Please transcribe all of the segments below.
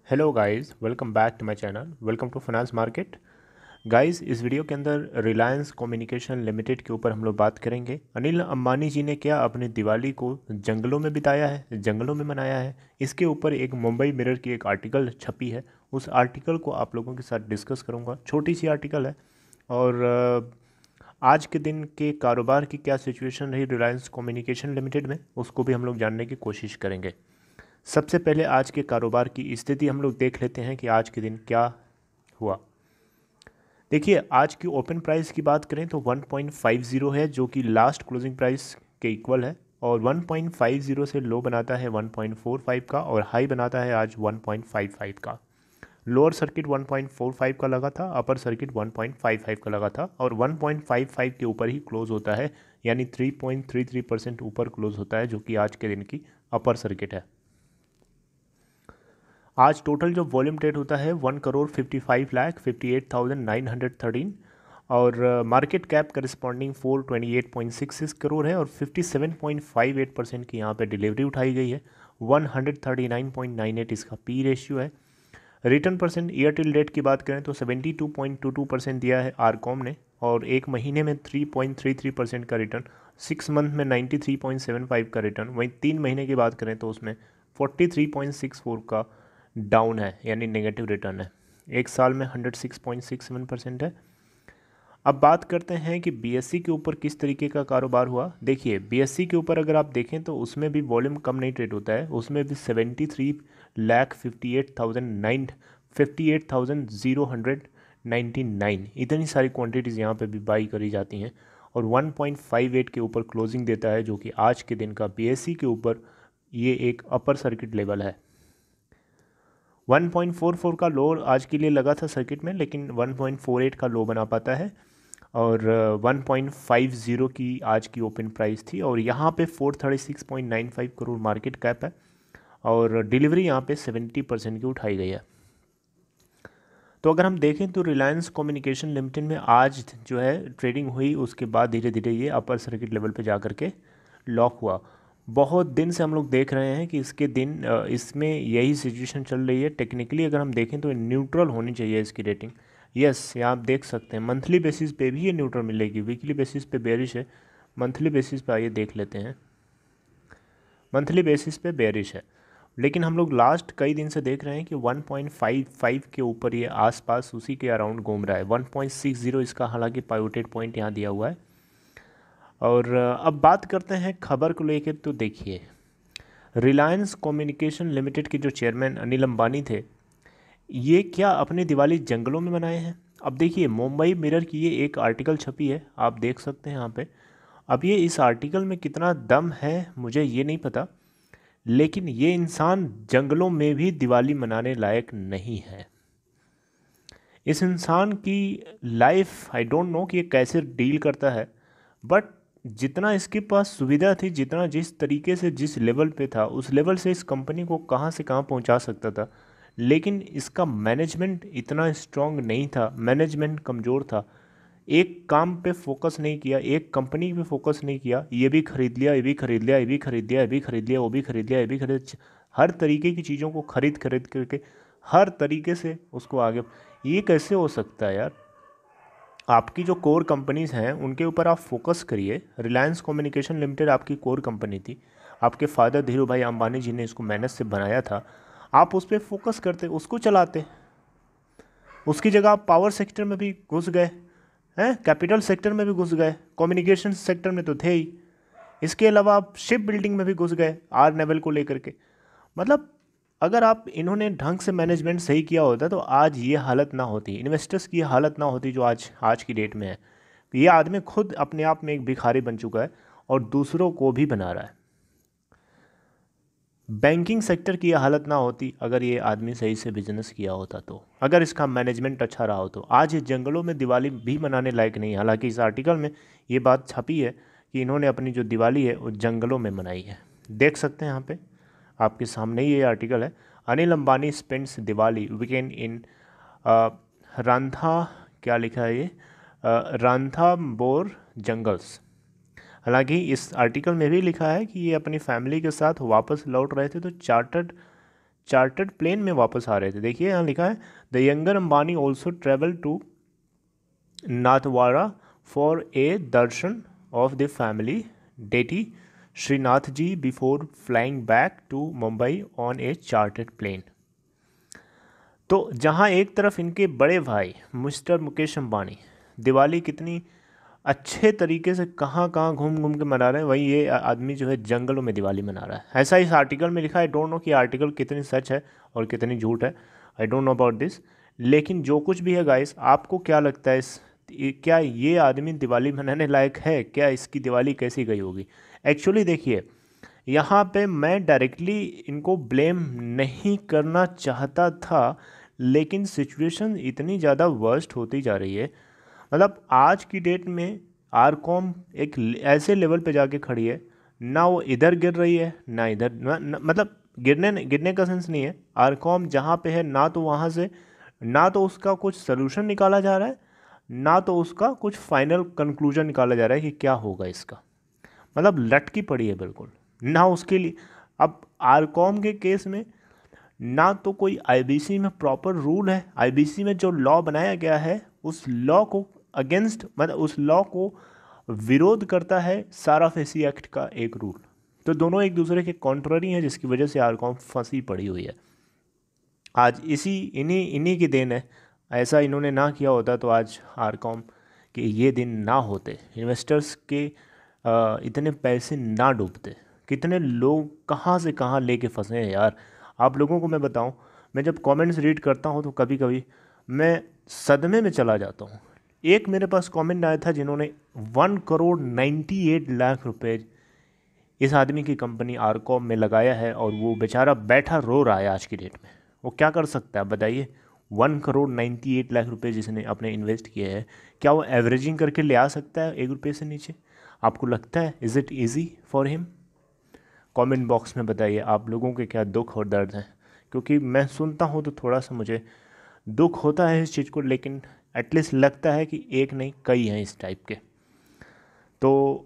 Hello guys, welcome back to my channel. Welcome to finance market. Guys, इस video के अंदर Reliance communication limited के ऊपर हम लोग बात करेंगे। अनिल अंबानी जी ने क्या अपनी दिवाली को जंगलों में बिताया है, जंगलों में मनाया है, इसके ऊपर एक मुंबई मिरर की एक आर्टिकल छपी है। उस आर्टिकल को आप लोगों के साथ डिस्कस करूँगा। छोटी सी आर्टिकल है और आज के दिन के कारोबार की क्या सिचुएशन रही रिलायंस कम्युनिकेशन लिमिटेड में, उसको भी हम लोग जानने की कोशिश करेंगे। सबसे पहले आज के कारोबार की स्थिति हम लोग देख लेते हैं कि आज के दिन क्या हुआ। देखिए, आज की ओपन प्राइस की बात करें तो 1.50 है, जो कि लास्ट क्लोजिंग प्राइस के इक्वल है, और 1.50 से लो बनाता है 1.45 का और हाई बनाता है आज 1.55 का। लोअर सर्किट 1.45 का लगा था, अपर सर्किट 1.55 का लगा था और 1.55 के ऊपर ही क्लोज होता है, यानी 3.33% ऊपर क्लोज होता है, जो कि आज के दिन की अपर सर्किट है। आज टोटल जो वॉल्यूम ट्रेड होता है 1,55,58,913 और मार्केट कैप करस्पॉन्डिंग 428.66 करोड़ है और 57.58% की यहाँ पे डिलीवरी उठाई गई है। 139.98 इसका पी रेशियो है। Return percent year till date की बात करें तो 72.22% दिया है आरकॉम ने, और एक महीने में 3.33% का रिटर्न, 6 मंथ में 93.75 का रिटर्न। वहीं 3 महीने की बात करें तो उसमें 43.64 का डाउन है, यानी नेगेटिव रिटर्न है। एक साल में 106.67% है। अब बात करते हैं कि बीएससी के ऊपर किस तरीके का कारोबार हुआ। देखिए, बीएससी के ऊपर अगर आप देखें तो उसमें भी वॉल्यूम कम नहीं ट्रेड होता है, उसमें भी 73,58,099 इतनी सारी क्वांटिटीज़ यहाँ पे भी बाई करी जाती हैं और 1.58 के ऊपर क्लोजिंग देता है, जो कि आज के दिन का बीएससी के ऊपर ये एक अपर सर्किट लेवल है। 1.44 का लो आज के लिए लगा था सर्किट में, लेकिन 1.48 का लो बना पाता है और 1.50 की आज की ओपन प्राइस थी और यहाँ पे 436.95 करोड़ मार्केट कैप है और डिलीवरी यहाँ पे 70% की उठाई गई है। तो अगर हम देखें तो रिलायंस कम्युनिकेशन लिमिटेड में आज जो है ट्रेडिंग हुई, उसके बाद धीरे धीरे ये अपर सर्किट लेवल पे जा करके लॉक हुआ। बहुत दिन से हम लोग देख रहे हैं कि इसके दिन इसमें यही सिचुएशन चल रही है। टेक्निकली अगर हम देखें तो न्यूट्रल होनी चाहिए इसकी रेटिंग। यस, यहाँ आप देख सकते हैं मंथली बेसिस पे भी ये न्यूट्रल मिलेगी, वीकली बेसिस पे बेरिश है, मंथली बेसिस पे आइए देख लेते हैं। मंथली बेसिस पे बेरिश है, लेकिन हम लोग लास्ट कई दिन से देख रहे हैं कि 1.55 के ऊपर ये आसपास उसी के अराउंड घूम रहा है। 1.60 इसका हालांकि पाइवोटेड पॉइंट यहाँ दिया हुआ है। और अब बात करते हैं खबर को लेकर। तो देखिए, रिलायंस कम्युनिकेशन लिमिटेड के जो चेयरमैन अनिल अंबानी थे, ये क्या अपनी दिवाली जंगलों में मनाए हैं। अब देखिए, मुंबई मिरर की ये एक आर्टिकल छपी है, आप देख सकते हैं यहाँ पे। अब ये इस आर्टिकल में कितना दम है मुझे ये नहीं पता, लेकिन ये इंसान जंगलों में भी दिवाली मनाने लायक नहीं है। इस इंसान की लाइफ आई डोंट नो कि ये कैसे डील करता है, बट जितना इसके पास सुविधा थी, जितना जिस तरीके से जिस लेवल पे था, उस लेवल से इस कंपनी को कहाँ से कहाँ पहुँचा सकता था, लेकिन इसका मैनेजमेंट इतना स्ट्रांग नहीं था, मैनेजमेंट कमज़ोर था। एक काम पे फोकस नहीं किया, एक कंपनी पे फोकस नहीं किया, ये भी खरीद लिया, ये भी खरीद लिया, ये भी खरीद लिया, ये भी खरीद लिया, वो भी खरीद लिया, ये भी खरीद, हर तरीके की चीज़ों को खरीद खरीद करके हर तरीके से उसको आगे। ये कैसे हो सकता है यार। आपकी जो कोर कंपनीज़ हैं उनके ऊपर आप फोकस करिए। रिलायंस कम्युनिकेशन लिमिटेड आपकी कोर कंपनी थी, आपके फादर धीरू भाई अंबानी जी ने इसको मेहनत से बनाया था, आप उस पर फोकस करते, उसको चलाते। उसकी जगह आप पावर सेक्टर में भी घुस गए हैं, कैपिटल सेक्टर में भी घुस गए, कम्युनिकेशन सेक्टर में तो थे ही, इसके अलावा आप शिप बिल्डिंग में भी घुस गए आर नेवल को लेकर के। मतलब अगर आप इन्होंने ढंग से मैनेजमेंट सही किया होता तो आज ये हालत ना होती, इन्वेस्टर्स की ये हालत ना होती जो आज आज की डेट में है। ये आदमी खुद अपने आप में एक भिखारी बन चुका है और दूसरों को भी बना रहा है। बैंकिंग सेक्टर की यह हालत ना होती अगर ये आदमी सही से बिजनेस किया होता, तो अगर इसका मैनेजमेंट अच्छा रहा हो तो आज ये जंगलों में दिवाली भी मनाने लायक नहीं। हालांकि इस आर्टिकल में ये बात छपी है कि इन्होंने अपनी जो दिवाली है वो जंगलों में मनाई है। देख सकते हैं यहाँ पे आपके सामने ही ये आर्टिकल है। Anil Ambani spends Diwali weekend in Randha, क्या लिखा है ये, रांधाबोर जंगल्स। हालांकि इस आर्टिकल में भी लिखा है कि ये अपनी फैमिली के साथ वापस लौट रहे थे, तो चार्टर्ड प्लेन में वापस आ रहे थे। देखिए यहाँ लिखा है the younger Ambani also travel to Nathwada for a darshan of the family deity Shrinath ji before flying back to Mumbai on a chartered plane. तो जहाँ एक तरफ इनके बड़े भाई मिस्टर मुकेश अंबानी दिवाली कितनी अच्छे तरीके से कहाँ कहाँ घूम घूम के मना रहे हैं, वहीं ये आदमी जो है जंगलों में दिवाली मना रहा है। ऐसा इस आर्टिकल में लिखा है। आई डोंट नो कि आर्टिकल कितनी सच है और कितनी झूठ है, I don't know about this. लेकिन जो कुछ भी है गाइस, आपको क्या लगता है क्या ये आदमी दिवाली मनाने लायक है? क्या इसकी दिवाली कैसी गई होगी? एक्चुअली देखिए, यहाँ पे मैं डायरेक्टली इनको ब्लेम नहीं करना चाहता था, लेकिन सिचुएशन इतनी ज़्यादा वर्स्ट होती जा रही है। मतलब आज की डेट में आरकॉम एक ऐसे लेवल पे जाके खड़ी है, ना वो इधर गिर रही है ना इधर, मतलब गिरने का सेंस नहीं है। आरकॉम जहाँ पे है ना तो वहाँ से ना तो उसका कुछ सलूशन निकाला जा रहा है, ना तो उसका कुछ फाइनल कंक्लूजन निकाला जा रहा है कि क्या होगा इसका। मतलब लटकी पड़ी है बिल्कुल ना उसके लिए। अब आरकॉम के केस में ना तो कोई आईबीसी में प्रॉपर रूल है, आईबीसी में जो लॉ बनाया गया है उस लॉ को अगेंस्ट, मतलब उस लॉ को विरोध करता है साराफेसी एक्ट का एक रूल। तो दोनों एक दूसरे के कॉन्ट्ररी हैं, जिसकी वजह से आरकॉम फंसी पड़ी हुई है। आज इन्हीं की देन है। ऐसा इन्होंने ना किया होता तो आज आरकॉम के ये दिन ना होते, इन्वेस्टर्स के इतने पैसे ना डूबते। कितने लोग कहाँ से कहाँ लेके फंसे हैं यार। आप लोगों को मैं बताऊं, मैं जब कमेंट्स रीड करता हूं तो कभी कभी मैं सदमे में चला जाता हूं। एक मेरे पास कमेंट आया था जिन्होंने 1,98,00,000 रुपए इस आदमी की कंपनी आरकॉम में लगाया है, और वो बेचारा बैठा रो रहा है आज की डेट में। वो क्या कर सकता है बताइए? 1,98,00,000 रुपए जिसने अपने इन्वेस्ट किए हैं, क्या वो एवरेजिंग करके ले आ सकता है 1 रुपये से नीचे? आपको लगता है is it easy for him? Comment box में बताइए आप लोगों के क्या दुख और दर्द हैं, क्योंकि मैं सुनता हूँ तो थोड़ा सा मुझे दुख होता है इस चीज़ को, लेकिन एटलीस्ट लगता है कि एक नहीं कई हैं इस टाइप के। तो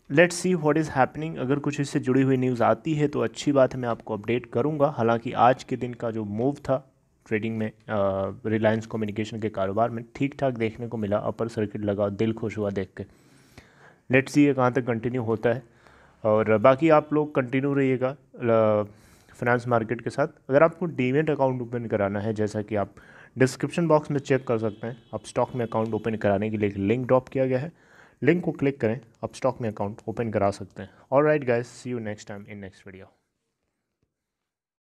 let's see what is happening. अगर कुछ इससे जुड़ी हुई न्यूज़ आती है तो अच्छी बात है, मैं आपको अपडेट करूँगा। हालांकि आज के दिन का जो मूव था ट्रेडिंग में, रिलायंस कम्युनिकेशन के कारोबार में ठीक ठाक देखने को मिला, अपर सर्किट लगा, दिल खुश हुआ देख के। लेट्स सी ये कहाँ तक कंटिन्यू होता है। और बाकी आप लोग कंटिन्यू रहिएगा फाइनेंस मार्केट के साथ। अगर आपको डीमैट अकाउंट ओपन कराना है, जैसा कि आप डिस्क्रिप्शन बॉक्स में चेक कर सकते हैं, आप स्टॉक में अकाउंट ओपन कराने के लिए एक लिंक ड्रॉप किया गया है, लिंक को क्लिक करें, आप स्टॉक में अकाउंट ओपन करा सकते हैं। Alright guys, see you next time in next video.